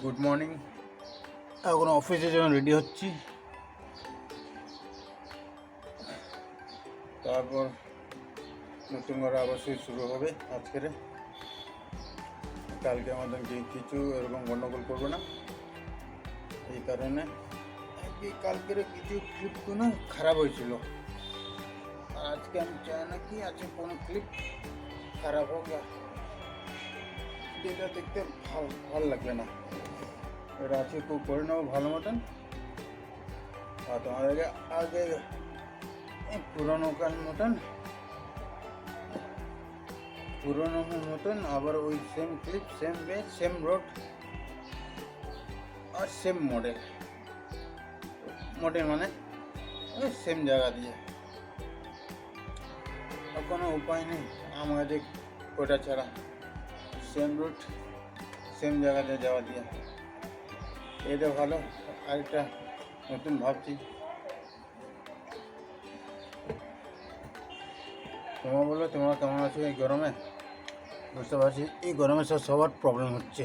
Good morning. এখন অফিসের জন্য রেডি হচ্ছি, তারপর নতুন করে অবশ্যই শুরু হবে। আজকের কালকের মতন কিছু এরকম গণ্ডগোল করবো না, এই কারণে কালকের কিছু ক্লিপগুলো খারাপ হয়েছিল। আর আজকে আমি চাই না কি আজকে কোনো ক্লিপ খারাপ হোক, যেটা দেখতে ভালো লাগবে না। এটা আজকে খুব করে নেবো ভালো মতন। আর তোমাদেরকে আগে পুরোনো মতন আবার ওই same clip, same way, same road আর সেম মডেল মানে ওই সেম জায়গা দিয়ে। কোনো উপায় নেই আমাদের ওটা ছাড়া, সেম রুট সেম জায়গাতে যাওয়া দিয়ে। এটা ভালো। আরেকটা নতুন ভাবছি, তোমরা বলো তোমরা কেমন আছো এই গরমে। বুঝতে পারছি এই গরমে সবার প্রবলেম হচ্ছে।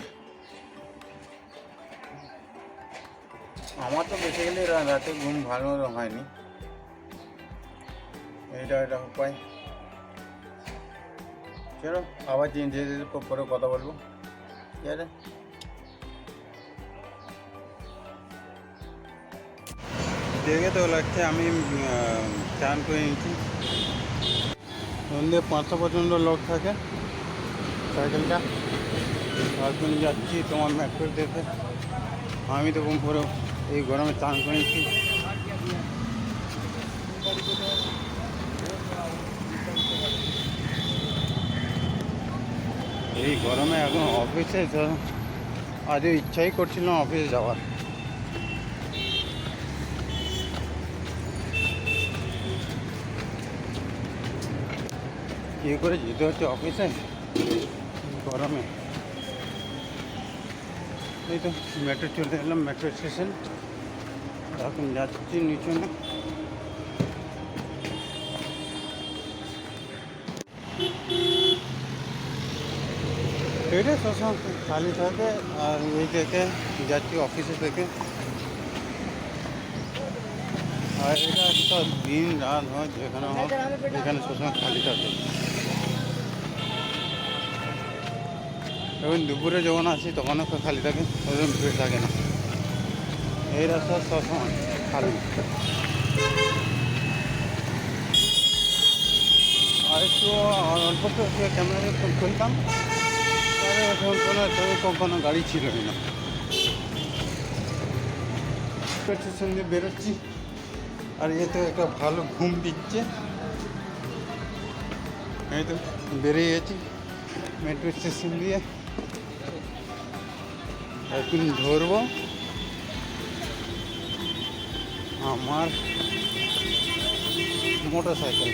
আমার তো বেসিক্যালি রাতে ঘুম ভালো হয়নি, এটা উপায়। চলো আবার ধীরে ধীরে পরে কথা বলবো, ঠিক আছে। দেখে তো লাগছে আমি চান করে নিয়েছি। সন্ধ্যে 5টা পর্যন্ত লোক থাকে সাইকেলটা। এখন যাচ্ছি তোমার মেট্রো দেখে। আমি তো ঘুম পরে এই গরমে চান করে নিচ্ছি। এই গরমে এখন অফিসে আজও ইচ্ছাই করছিল না অফিসে যাওয়ার। কী করে যেতে হচ্ছে অফিসে গরমে। এই তো মেট্রো চলে এলাম, মেট্রো স্টেশন। এখন যাচ্ছি নিচে না। এটা সবসময় খালি থাকে। আর এই থেকে যাচ্ছি অফিসে থেকে। আর এটা একটা দিন রাত হয় যেখানে হোক, এখানে সবসময় খালি থাকে। এবং দুপুরে যখন আসি তখন একটা খালি থাকে, ওরকম ভিড় থাকে না। এই রাস্তা সবসময় খালি। আর একটু অল্প ক্যামেরা খুলতাম, তাহলে কোনো গাড়ি ছিলই না। স্টেশন দিয়ে বেরোচ্ছি, আর এ তো একটা ভালো ঘুম দিচ্ছে। এই তো বেরিয়ে গেছি মেট্রো স্টেশন দিয়ে। এখন ধরবো আমার মোটর সাইকেল।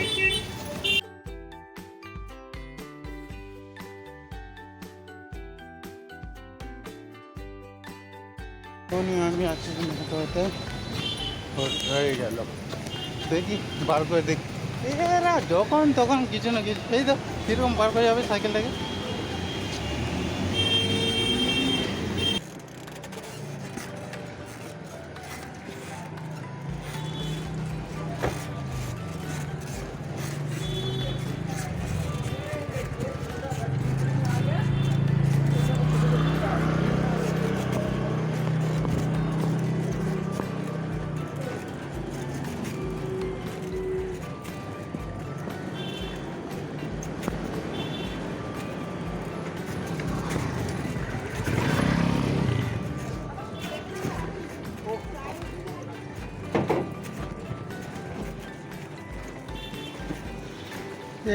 আমি আছি হতে হয়ে গেল। দেখি বার করে দেখি, এরা যখন তখন কিছু না কিছু এই তো কীরকম বার করে যাবে সাইকেলটাকে।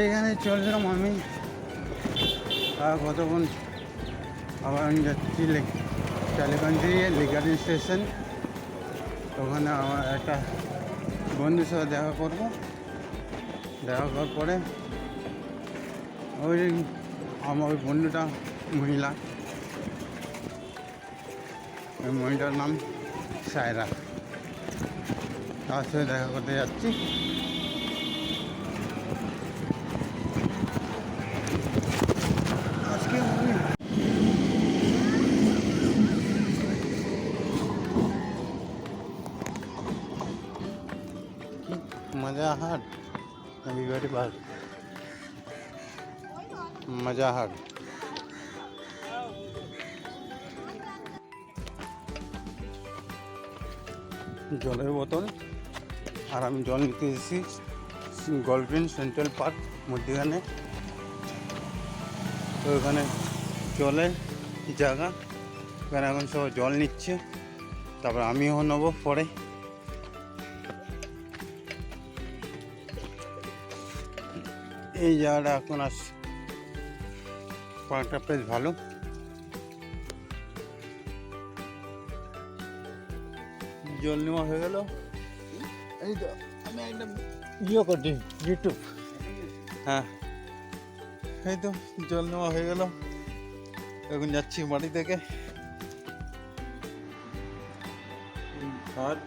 এখানে চলছিলাম আমি, আর কতক্ষণ আবার আমি যাচ্ছি টালিগঞ্জে লিগার্ডেন স্টেশন। ওখানে আমার একটা বন্ধুর সাথে দেখা করবো। দেখা করার পরে ওই আমার ওই বন্ধুটা মহিলা, ওই মহিলার নাম সায়রা, তার সাথে দেখা করতে যাচ্ছি। আজকে মাজাহাট না বিবাড়ি পার্ক? মাজাহাট। জলের বোতল আর আমি জল নিতে এসেছি গোল্ডেন সেন্ট্রাল পার্ক মধ্যখানে। তো ওখানে জলের জায়গা, এখানে এখন সব জল নিচ্ছে, তারপর আমিও নেবো পরে। এই জায়গাটা এখন আসছে, পার্কটা বেশ ভালো। জল নেওয়া হয়ে গেল। এই তো আমি একটা ভিডিও করছি ইউটিউব। হ্যাঁ, এই তো জল নেওয়া হয়ে গেল, এখন যাচ্ছি বাড়ি থেকে। ভাত,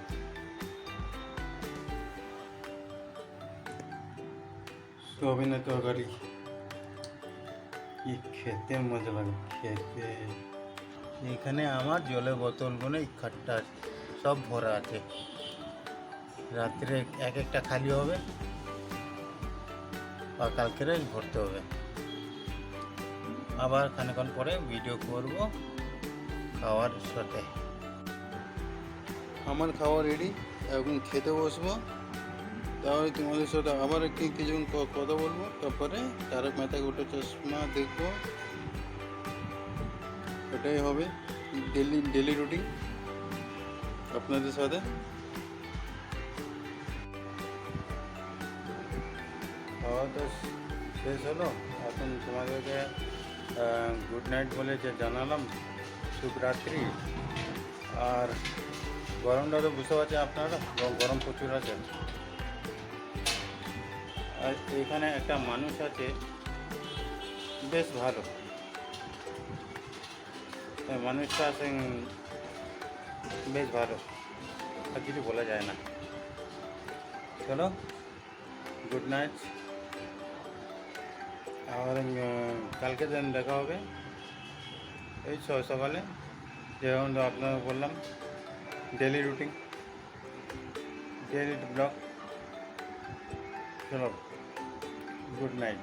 সোয়াবিনের তরকারি, কি খেতে মজা লাগে খেতে। এখানে আমার জলের বোতলগুলো খাট্টা সব ভরা আছে, রাত্রে এক একটা খালি হবে আর কালকের ভরতে হবে। আবার খানিকক্ষণ পরে ভিডিও করব খাওয়ার সাথে। আমার খাওয়া রেডি, এখন খেতে বসবো। তাহলে তোমাদের সাথে আবার কিছুক্ষণ কথা বলবো, তারপরে তারক মেহতা কা উল্টা চশমা দেখবো। এটাই হবে ডেলি রুটিন আপনাদের সাথে। খাওয়া তো শেষ হলো, এখন তোমাদেরকে গুড নাইট বলে যে জানালাম, শুভরাত্রি। আর গরমটা তো বুঝতে পারছেন আপনারা, গরম প্রচুর আছে। আর এখানে একটা মানুষ আছে বেশ ভালো, মানুষটা বেশ ভালো, আর কিছু বলা যায় না। চলো, গুড নাইট। আর কালকে দিন দেখা হবে এই সকালে, যেমন আপনাকে বললাম ডেলি রুটিন, ডেলি ব্লগ। চলো, গুড নাইট।